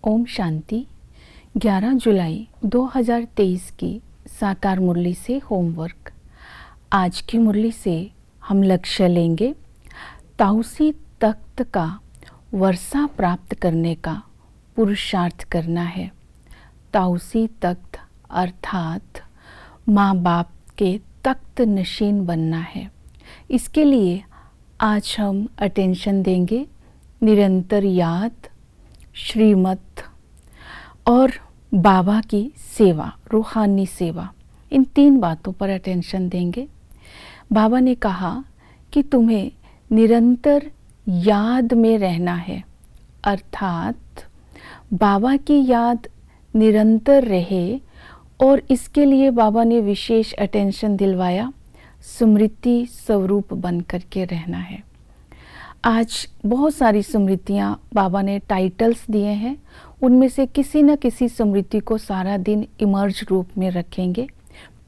ओम शांति। 11 जुलाई 2023 की साकार मुरली से होमवर्क। आज की मुरली से हम लक्ष्य लेंगे ताउसी तख्त का वर्षा प्राप्त करने का पुरुषार्थ करना है। ताउसी तख्त अर्थात माँ बाप के तख्त नशीन बनना है। इसके लिए आज हम अटेंशन देंगे निरंतर याद, श्रीमत और बाबा की सेवा, रूहानी सेवा। इन 3 बातों पर अटेंशन देंगे। बाबा ने कहा कि तुम्हें निरंतर याद में रहना है, अर्थात बाबा की याद निरंतर रहे। और इसके लिए बाबा ने विशेष अटेंशन दिलवाया, स्मृति स्वरूप बन करके रहना है। आज बहुत सारी स्मृतियाँ बाबा ने टाइटल्स दिए हैं, उनमें से किसी न किसी स्मृति को सारा दिन इमर्ज रूप में रखेंगे।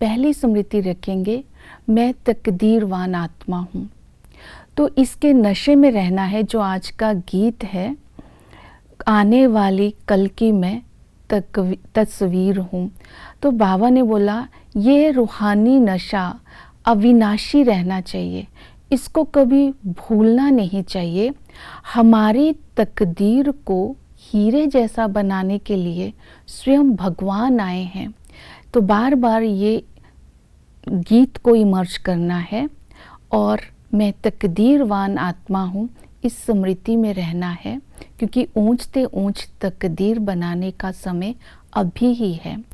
पहली स्मृति रखेंगे, मैं तकदीरवान आत्मा हूँ। तो इसके नशे में रहना है। जो आज का गीत है, आने वाली कल की मैं तस्वीर हूँ। तो बाबा ने बोला ये रूहानी नशा अविनाशी रहना चाहिए, इसको कभी भूलना नहीं चाहिए। हमारी तकदीर को हीरे जैसा बनाने के लिए स्वयं भगवान आए हैं। तो बार बार ये गीत को इमर्ज करना है और मैं तकदीरवान आत्मा हूँ, इस स्मृति में रहना है, क्योंकि ऊंचते ऊंच तकदीर बनाने का समय अभी ही है।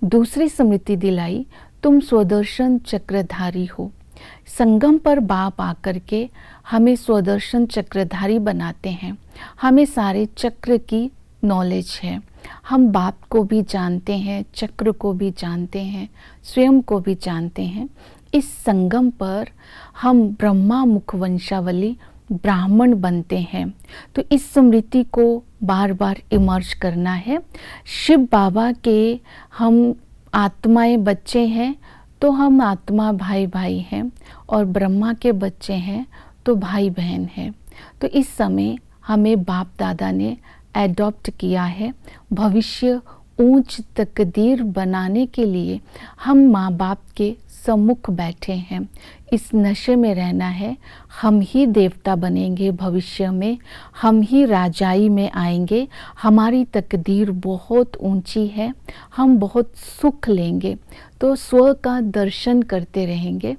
दूसरी स्मृति दिलाई, तुम स्वदर्शन चक्रधारी हो। संगम पर बाप आकर के हमें स्वदर्शन चक्रधारी बनाते हैं। हमें सारे चक्र की नॉलेज है, हम बाप को भी जानते हैं, चक्र को भी जानते हैं, स्वयं को भी जानते हैं। इस संगम पर हम ब्रह्मा मुख वंशावली ब्राह्मण बनते हैं। तो इस स्मृति को बार बार इमर्ज करना है। शिव बाबा के हम आत्माएं बच्चे हैं, तो हम आत्मा भाई भाई हैं, और ब्रह्मा के बच्चे हैं तो भाई बहन हैं। तो इस समय हमें बाप दादा ने एडॉप्ट किया है। भविष्य ऊंच तकदीर बनाने के लिए हम माँ बाप के सम्मुख बैठे हैं। इस नशे में रहना है। हम ही देवता बनेंगे भविष्य में, हम ही राजाई में आएंगे। हमारी तकदीर बहुत ऊंची है, हम बहुत सुख लेंगे। तो स्व का दर्शन करते रहेंगे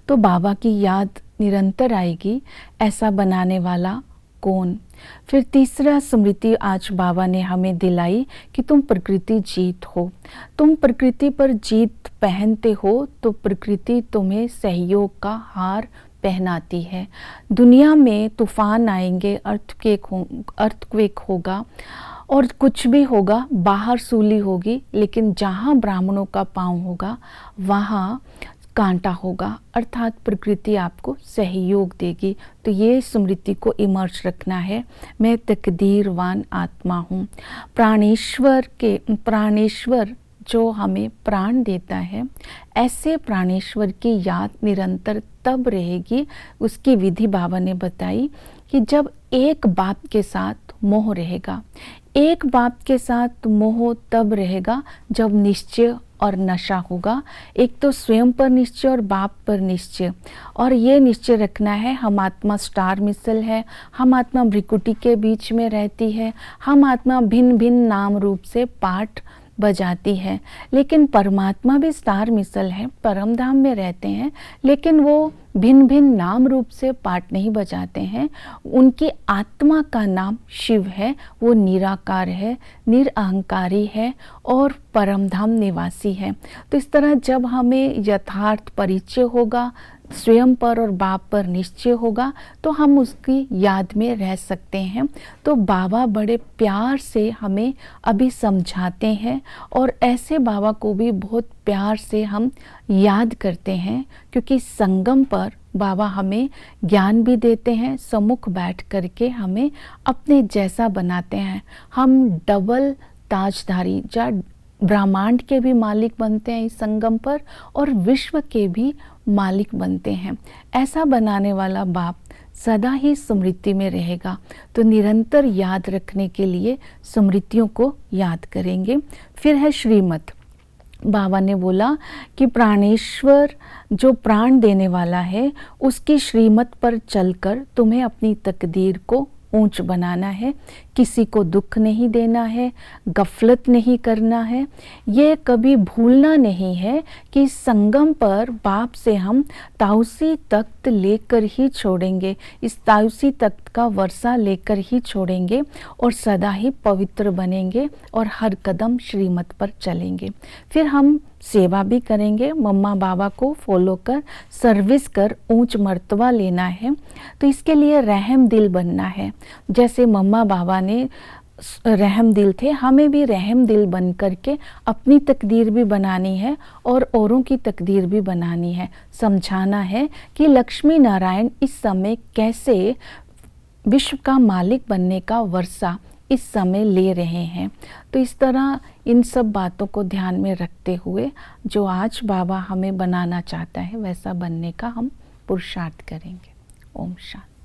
तो बाबा की याद निरंतर आएगी। ऐसा बनाने वाला कौन? फिर तीसरा स्मृति आज बाबा ने हमें दिलाई कि तुम प्रकृति जीत हो। तुम प्रकृति पर जीत पहनते हो तो प्रकृति तुम्हें सहयोग का हार पहनाती है। दुनिया में तूफान आएंगे, अर्थक्वेक होगा और कुछ भी होगा, बाहर सूली होगी, लेकिन जहाँ ब्राह्मणों का पांव होगा वहाँ कांटा होगा, अर्थात प्रकृति आपको सहयोग देगी। तो ये स्मृति को इमर्ज रखना है, मैं तकदीरवान आत्मा हूँ। प्राणेश्वर जो हमें प्राण देता है, ऐसे प्राणेश्वर की याद निरंतर तब रहेगी। उसकी विधि बाबा ने बताई कि जब एक बात के साथ मोह रहेगा। एक बात के साथ मोह तब रहेगा जब निश्चय और नशा होगा। एक तो स्वयं पर निश्चय और बाप पर निश्चय। और ये निश्चय रखना है, हम आत्मा स्टार मिसल है, हम आत्मा भ्रिकुटी के बीच में रहती है, हम आत्मा भिन्न भिन्न नाम रूप से पाठ बजाती है। लेकिन परमात्मा भी स्टार मिसल है, परम धाम में रहते हैं, लेकिन वो भिन्न भिन्न नाम रूप से पाठ नहीं बजाते हैं। उनकी आत्मा का नाम शिव है, वो निराकार है, निरअहंकारी है और परम धाम निवासी है। तो इस तरह जब हमें यथार्थ परिचय होगा, स्वयं पर और बाप पर निश्चय होगा, तो हम उसकी याद में रह सकते हैं। तो बाबा बड़े प्यार से हमें अभी समझाते हैं और ऐसे बाबा को भी बहुत प्यार से हम याद करते हैं, क्योंकि संगम पर बाबा हमें ज्ञान भी देते हैं, सम्मुख बैठ करके हमें अपने जैसा बनाते हैं। हम डबल ताजधारी या ब्रह्मांड के भी मालिक बनते हैं इस संगम पर, और विश्व के भी मालिक बनते हैं। ऐसा बनाने वाला बाप सदा ही स्मृति में रहेगा। तो निरंतर याद रखने के लिए स्मृतियों को याद करेंगे। फिर है श्रीमत। बाबा ने बोला कि प्राणेश्वर जो प्राण देने वाला है उसकी श्रीमत पर चलकर तुम्हें अपनी तकदीर को ऊंच बनाना है, किसी को दुख नहीं देना है, गफलत नहीं करना है। ये कभी भूलना नहीं है कि संगम पर बाप से हम ताउसी तख्त लेकर ही छोड़ेंगे, इस ताउसी तख्त का वर्षा लेकर ही छोड़ेंगे और सदा ही पवित्र बनेंगे और हर कदम श्रीमत पर चलेंगे। फिर हम सेवा भी करेंगे, मम्मा बाबा को फॉलो कर सर्विस कर ऊंच मर्तबा लेना है। तो इसके लिए रहम दिल बनना है। जैसे मम्मा बाबा ने रहम दिल थे, हमें भी रहम दिल बन करके अपनी तकदीर भी बनानी है और औरों की तकदीर भी बनानी है। समझाना है कि लक्ष्मी नारायण इस समय कैसे विश्व का मालिक बनने का वर्षा इस समय ले रहे हैं। तो इस तरह इन सब बातों को ध्यान में रखते हुए जो आज बाबा हमें बनाना चाहता है वैसा बनने का हम पुरुषार्थ करेंगे। ओम शांति।